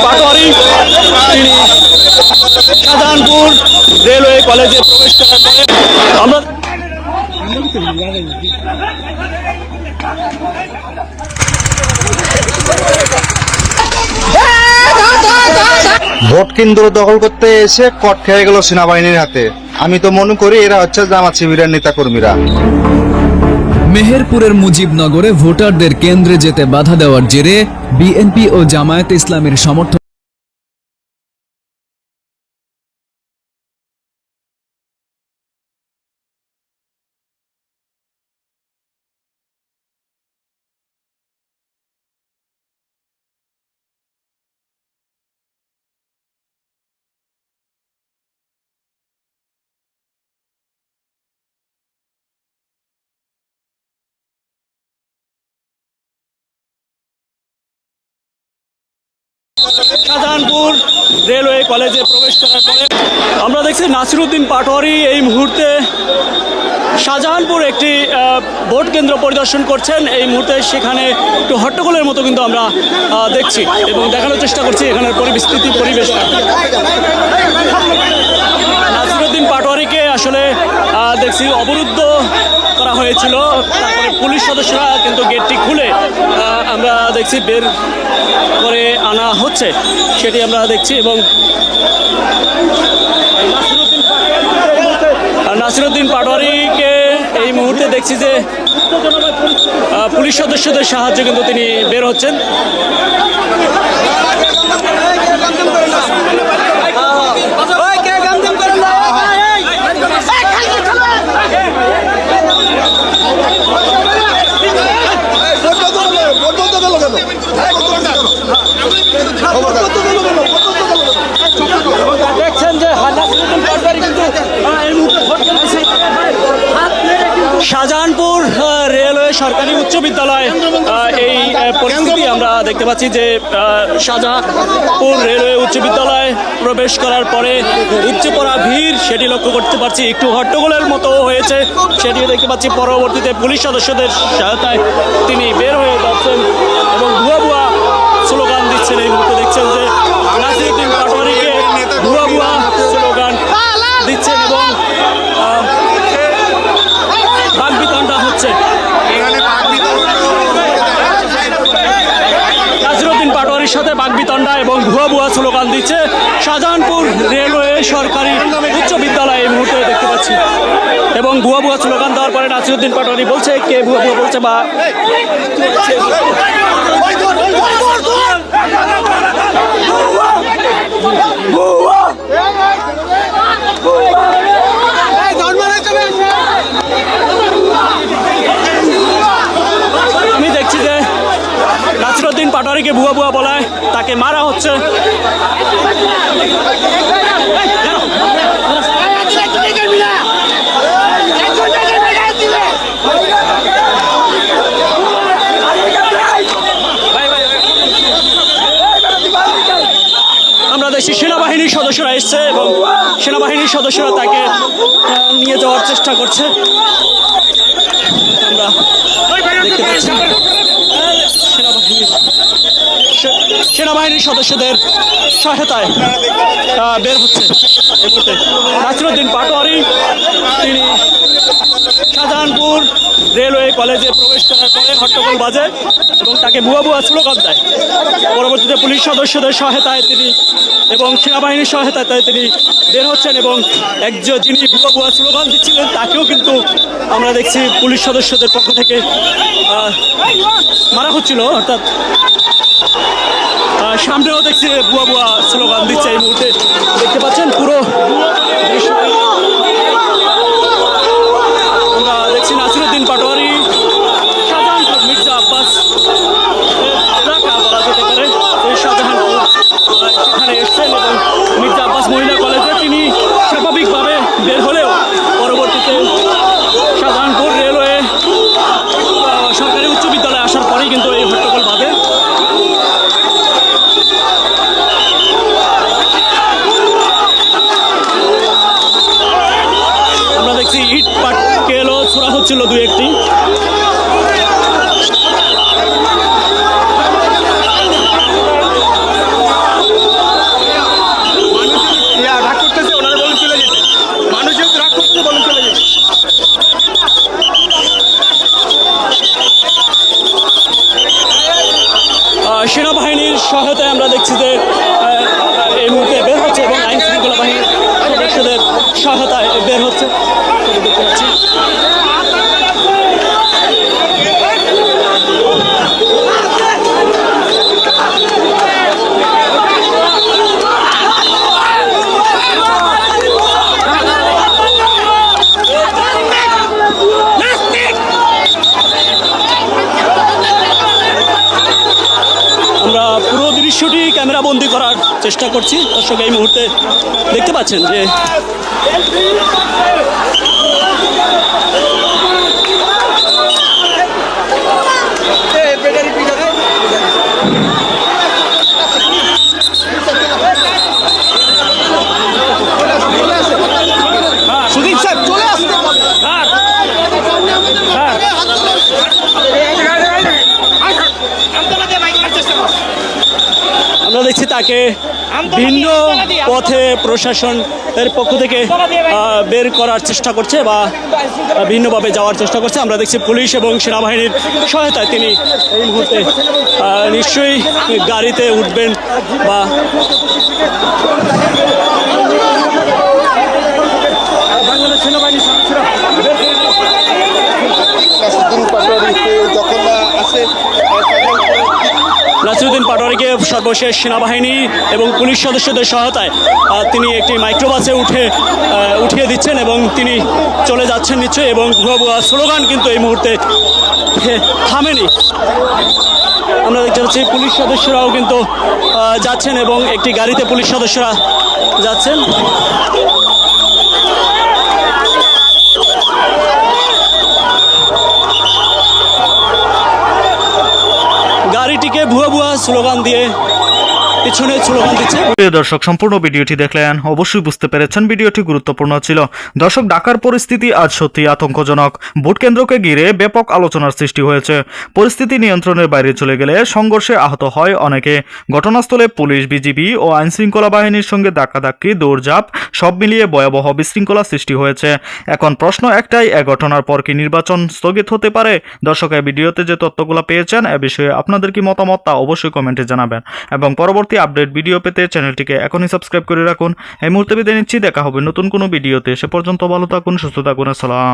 পাটোয়ারি তিনি শাহজাহানপুর রেলওয়ে কলেজে প্রবেশ করার পরে আমরা ভোট কেন্দ্র দখল করতে এসে কট খেয়ে গেল সেনাবাহিনীর হাতে। আমি তো মনে করি এরা হচ্ছে জামাত শিবিরের নেতাকর্মীরা। মেহেরপুরের মুজিবনগরে ভোটারদের কেন্দ্রে যেতে বাধা দেওয়ার জেরে বিএনপি ও জামায়াতে ইসলামীর সমর্থক শাহজাহানপুর রেলওয়ে কলেজে প্রবেশ করার পরে আমরা দেখছি নাসিরউদ্দিন পাটোয়ারি এই মুহূর্তে শাহজাহানপুর একটি ভোট কেন্দ্র পরিদর্শন করছেন। এই মুহূর্তে সেখানে একটু হট্টগোলের মতো কিন্তু আমরা দেখছি এবং দেখানোর চেষ্টা করছি এখানের পরিবেশ। নাসিরউদ্দিন পাটোয়ারিকে আসলে দেখছি অবরুদ্ধ করা হয়েছিল, তারপরে পুলিশ সদস্যরা কিন্তু গেটটি খুলে আমরা দেখছি বের করে আনা হচ্ছে, সেটি আমরা দেখছি। এবং নাসিরউদ্দিন পাটোয়ারিকে এই মুহূর্তে দেখছি যে পুলিশ সদস্যদের সাহায্যে কিন্তু তিনি বের হচ্ছেন। দেখছেন যে শাহজাহানপুর রেলওয়ে সরকারি উচ্চ বিদ্যালয় এই পরিস্থিতি আমরা দেখতে পাচ্ছি যে শাহজাহানপুর রেলওয়ে উচ্চ বিদ্যালয়ে প্রবেশ করার পরে উপচে পড়া ভিড় সেটি লক্ষ্য করতে পারছি, একটু হট্টগোলের মতো হয়েছে সেটিও দেখতে পাচ্ছি। পরবর্তীতে পুলিশ সদস্যদের সহায়তায় তিনি বের হয়ে যাচ্ছেন এবং ভুয়া ভুয়া স্লোগান দিচ্ছেন। এই মুহূর্তে দেখছেন যে নাসিরউদ্দিন পাটোয়ারিকে ভুয়া ভুয়া স্লোগান দিচ্ছেন এবং বাকবিতণ্ডা হচ্ছে। নাসিরউদ্দিন পাটোয়ারির সাথে বাকবিতণ্ডা এবং ভুয়া ভুয়া স্লোগান দিচ্ছে শাহজাহানপুর রেলওয়ে সরকারি উচ্চ বিদ্যালয় এই মুহূর্তে দেখতে পাচ্ছি। এবং ভুয়া ভুয়া স্লোগান দেওয়ার পরে নাসিরউদ্দিন পাটোয়ারি বলছে কে ভুয়া ভুয়া বলছে বা আমি দেখছি যে নাসিরউদ্দিন পাটোয়ারিকে ভুয়া ভুয়া বলায় তাকে মারা হচ্ছে। আমরা দেখছি সেনাবাহিনীর সদস্যরা এসছে এবং সেনাবাহিনীর সদস্যরা তাকে নিয়ে যাওয়ার চেষ্টা করছে। আমরা দেখতে পাচ্ছি সেনাবাহিনীর সদস্যদের সহায়তায় বের হচ্ছে। নাসিরউদ্দিন পাটোয়ারি তিনি শাহজাহানপুর রেলওয়ে কলেজে প্রবেশ করার পরে হট্টগোল বাজে এবং তাকে ভুয়া ভুয়া স্লোগান দেয়। পরবর্তীতে পুলিশ সদস্যদের সহায়তায় তিনি এবং সেনাবাহিনীর সহায়তায় তিনি বের হচ্ছেন এবং একজন যিনি ভুয়া ভুয়া স্লোগান দিচ্ছিলেন তাকেও কিন্তু আমরা দেখছি পুলিশ সদস্যদের পক্ষ থেকে মারা হচ্ছিল। অর্থাৎ সামনেও দেখছি ভুয়া ভুয়া স্লোগান দিচ্ছে। এই মুহূর্তে দেখতে পাচ্ছেন পুরো আমরা দেখছি নাসিরউদ্দিন পাটোয়ারি শাহজাহানপুর মির্জা আব্বাস এলাকা বলা যেতে পারে এই শাহজাহানপুর সেখানে এসছেন এবং মির্জা আব্বাস মহিলা কলেজে তিনি স্বাভাবিকভাবে বের হলেও পরবর্তীতে শাহজাহানপুর রেলওয়ে সরকারি উচ্চ বিদ্যালয়ে আসার পরেই কিন্তু এই হট্টগোল বাঁধে। দেখছি যে এই মুহূর্তে বের হচ্ছে এবং আইন শৃঙ্খলা বাহিনীর সদস্যদের সহায়তায় বের হচ্ছে দেখতে পাচ্ছি। আমরা পুরো দৃশ্যটি ক্যামেরা বন্দি করার চেষ্টা করছি। দর্শক এই মুহূর্তে দেখতে পাচ্ছেন যে সুদীপ স্যার চলে আসতে আমরা দেখছি তাকে ভিন্ন পথে প্রশাসনের পক্ষ থেকে বের করার চেষ্টা করছে বা ভিন্নভাবে যাওয়ার চেষ্টা করছে। আমরা দেখছি পুলিশ এবং সেনাবাহিনীর সহায়তায় তিনি এই মুহূর্তে নিশ্চয়ই গাড়িতে উঠবেন বা নাসিরুদ্দিন পাটোয়ারিকে সর্বশেষ সেনাবাহিনী এবং পুলিশ সদস্যদের সহায়তায় তিনি একটি মাইক্রোবাসে উঠিয়ে দিচ্ছেন এবং তিনি চলে যাচ্ছেন নিশ্চয়ই। এবং স্লোগান কিন্তু এই মুহূর্তে থামেনি। আমরা দেখতে পাচ্ছি পুলিশ সদস্যরাও কিন্তু যাচ্ছেন এবং একটি গাড়িতে পুলিশ সদস্যরা যাচ্ছেন। গাড়িটিকে ভুয়া ভুয়া স্লোগান দিয়ে পিছনে স্লোগান দিচ্ছে। প্রিয় দর্শক, সম্পূর্ণ ভিডিওটি দেখলেন, অবশ্যই বুঝতে পেরেছেন ভিডিওটি গুরুত্বপূর্ণ ছিল। দর্শক, ঢাকার পরিস্থিতি আজ সত্যি আতঙ্কজনক। ভোট কেন্দ্রকে ঘিরে ব্যাপক আলোচনার সৃষ্টি হয়েছে। পরিস্থিতি নিয়ন্ত্রণের বাইরে চলে গেলে সংঘর্ষে আহত হয় অনেকে। ঘটনাস্থলে পুলিশ, বিজিবি ও আইনশৃঙ্খলা বাহিনীর সঙ্গে ধাক্কাধাক্কি, দৌড়ঝাঁপ সব মিলিয়ে ভয়াবহ বিশৃঙ্খলা সৃষ্টি হয়েছে। এখন প্রশ্ন একটাই, এ ঘটনার পর কি নির্বাচন স্থগিত হতে পারে? দর্শক, এই ভিডিওতে যে তথ্যগুলো পেয়েছেন এ বিষয়ে আপনাদের কি মতামত তা অবশ্যই কমেন্টে জানাবেন এবং পরবর্তী আপডেট ভিডিও পেতে চ্যানেলটিকে এখনই সাবস্ক্রাইব করে রাখুন। এই মুহূর্তে বিদায় নিচ্ছি, দেখা হবে নতুন কোনো ভিডিওতে। সে পর্যন্ত ভালো থাকুন, সুস্থ থাকুন। আসসালাম।